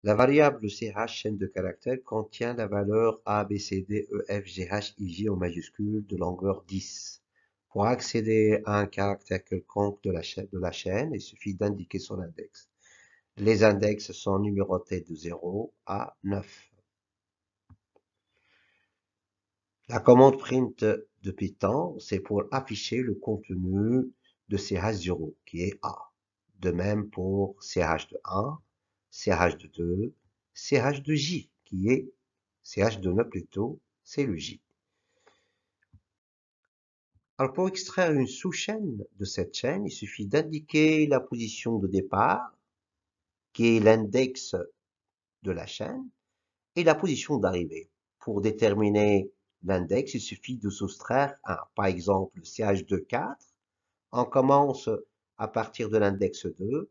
La variable CH, chaîne de caractères, contient la valeur A, B, C, D, E, F, G, H, I, J en majuscule de longueur 10. Pour accéder à un caractère quelconque de la chaîne, il suffit d'indiquer son index. Les index sont numérotés de 0 à 9. La commande print de Python, c'est pour afficher le contenu de CH0, qui est A. De même pour CH de 1, CH de 2, CH de J, qui est CH de 9 plutôt, c'est le J. Alors pour extraire une sous-chaîne de cette chaîne, il suffit d'indiquer la position de départ, qui est l'index de la chaîne, et la position d'arrivée. Pour déterminer l'index, il suffit de soustraire 1. Par exemple, CH de 4, on commence à partir de l'index 2,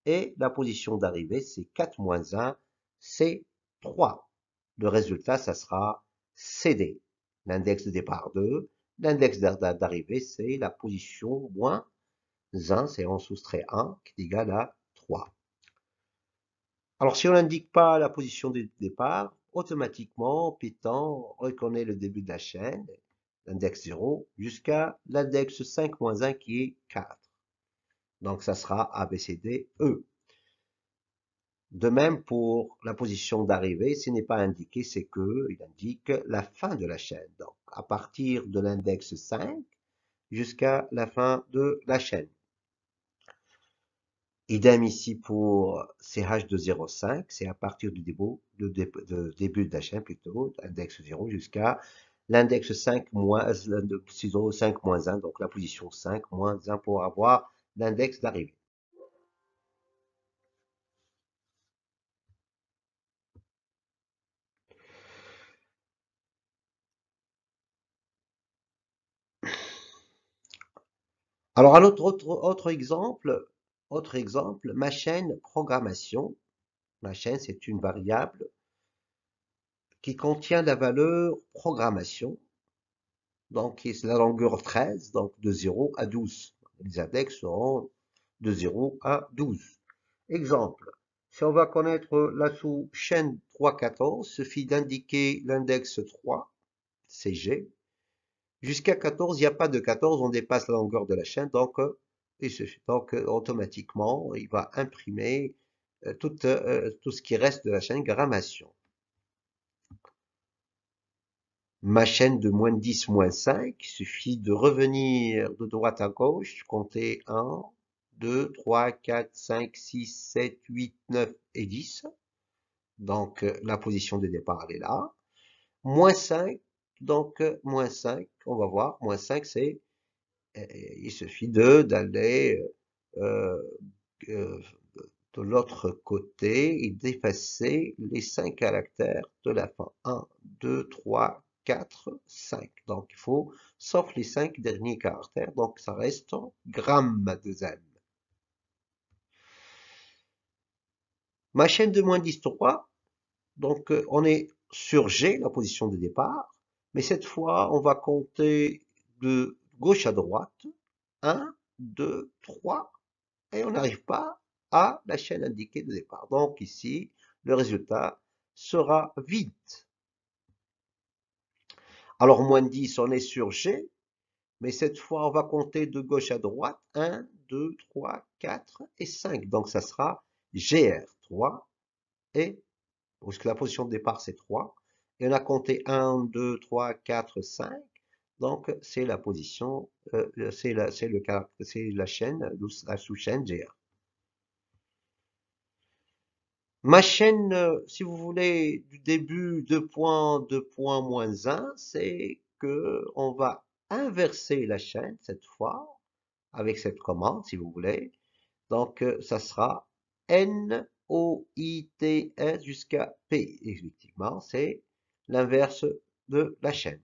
et la position d'arrivée, c'est 4 moins 1, c'est 3. Le résultat, ça sera CD. L'index de départ 2, l'index d'arrivée, c'est la position moins 1, c'est on soustrait 1, qui est égal à 3. Alors, si on n'indique pas la position de départ, automatiquement, Python reconnaît le début de la chaîne, l'index 0, jusqu'à l'index 5 moins 1 qui est 4. Donc, ça sera A, B, C, D, E. De même pour la position d'arrivée, s'il n'est pas indiqué, c'est que il indique la fin de la chaîne. Donc, à partir de l'index 5 jusqu'à la fin de la chaîne. Idem ici pour CH de 0,5, c'est à partir du début de la chaîne plutôt, index 0 jusqu'à l'index 5 moins, 5 moins 1, donc la position 5 moins 1 pour avoir l'index d'arrivée. Alors, un autre exemple, ma chaîne programmation. Ma chaîne, c'est une variable qui contient la valeur programmation, donc c'est la longueur 13, donc de 0 à 12. Les index seront de 0 à 12. Exemple, si on va connaître la sous-chaîne 3,14, suffit d'indiquer l'index 3, CG. Jusqu'à 14, il n'y a pas de 14, on dépasse la longueur de la chaîne, donc, automatiquement, il va imprimer tout ce qui reste de la chaîne grammation. Ma chaîne de moins 10, moins 5, il suffit de revenir de droite à gauche, compter 1, 2, 3, 4, 5, 6, 7, 8, 9 et 10. Donc, la position de départ, elle est là. Moins 5, donc, moins 5, on va voir, moins 5, c'est, il suffit d'aller euh, euh, de l'autre côté et d'effacer les 5 caractères de la fin. 1, 2, 3, 4, 5. Donc, il faut, sauf les 5 derniers caractères, donc ça reste en gramme de M. Ma chaîne de moins 10, 3, donc on est sur G, la position de départ, mais cette fois, on va compter de gauche à droite. 1, 2, 3, et on n'arrive pas à la chaîne indiquée de départ. Donc ici, le résultat sera vide. Alors moins 10, on est sur G, mais cette fois, on va compter de gauche à droite. 1, 2, 3, 4 et 5. Donc ça sera GR3 et, parce que la position de départ c'est 3, et on a compté 1, 2, 3, 4, 5. Donc c'est la position, c'est la chaîne, la sous-chaîne GR. Ma chaîne, si vous voulez, du début 2 points, 2 points moins 1, c'est que on va inverser la chaîne cette fois avec cette commande, si vous voulez. Donc, ça sera NOITS jusqu'à P. Effectivement, c'est l'inverse de la chaîne.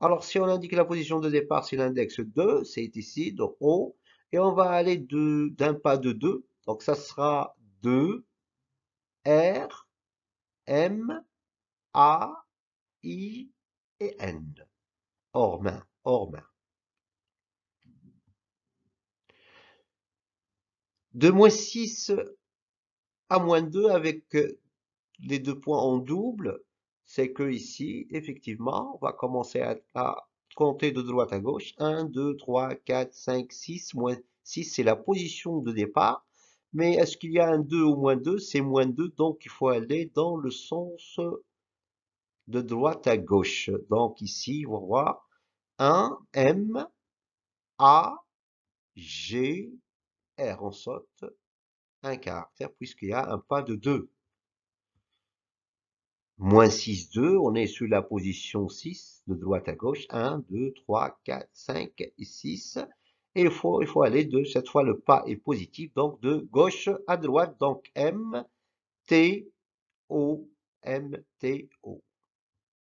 Alors, si on indique la position de départ, c'est l'index 2, c'est ici, donc O, et on va aller d'un pas de 2, donc ça sera 2, R, M, A, I et N. Hors main, hors main. De moins 6 à moins 2 avec les deux points en double, c'est que ici, effectivement, on va commencer à compter de droite à gauche. 1, 2, 3, 4, 5, 6, moins 6, c'est la position de départ. Mais est-ce qu'il y a un 2 ou moins 2? C'est moins 2, donc il faut aller dans le sens de droite à gauche. Donc ici, on va voir 1, M, A, G, R. On saute un caractère puisqu'il y a un pas de 2. Moins 6, 2, on est sur la position 6, de droite à gauche, 1, 2, 3, 4, 5 et 6. Et il faut aller de, cette fois le pas est positif, donc de gauche à droite, donc M, T, O, M, T, O.